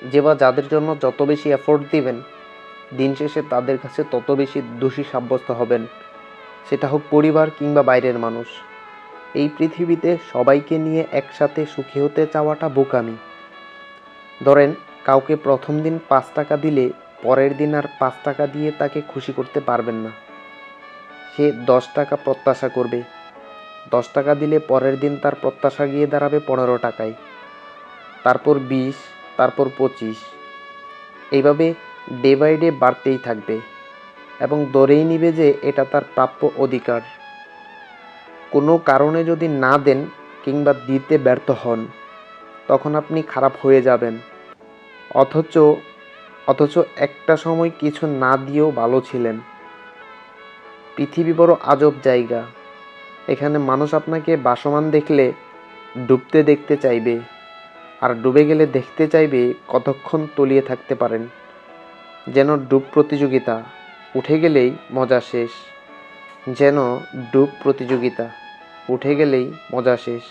যে বা যাদের জন্য যত বেশি এফোর্ট দিবেন, দিন শেষে তাদের কাছে তত বেশি দোষী সাব্যস্ত হবেন, সেটা হোক পরিবার কিংবা বাইরের মানুষ। এই পৃথিবীতে সবাইকে নিয়ে একসাথে সুখী হতে চাওয়াটা বোকামি। ধরেন, কাউকে প্রথম দিন ৫ টাকা দিলে পরের দিন আর ৫ টাকা দিয়ে তাকে খুশি করতে পারবেন না। সে ১০ টাকা প্রত্যাশা করবে। ১০ টাকা দিলে পরের দিন তার প্রত্যাশা গিয়ে দাঁড়াবে ১৫ টাকায়, তারপর ২০, তারপর ২৫। এইভাবে ডে বাই ডে বাড়তেই থাকবে এবং ধরেই নিবে যে এটা তার প্রাপ্য অধিকার। কোনো কারণে যদি না দেন কিংবা দিতে ব্যর্থ হন, তখন আপনি খারাপ হয়ে যাবেন। অথচ অথচ একটা সময় কিছু না দিয়েও ভালো ছিলেন। পৃথিবী বড় আজব জায়গা। এখানে মানুষ আপনাকে ভাসমান দেখলে ডুবতে দেখতে চাইবে, আর ডুবে গেলে দেখতে চাইবে কতক্ষণ তলিয়ে থাকতে পারেন। যেন ডুব প্রতিযোগিতা, উঠে গেলেই মজা শেষ। যেন ডুব প্রতিযোগিতা, উঠে গেলেই মজা শেষ।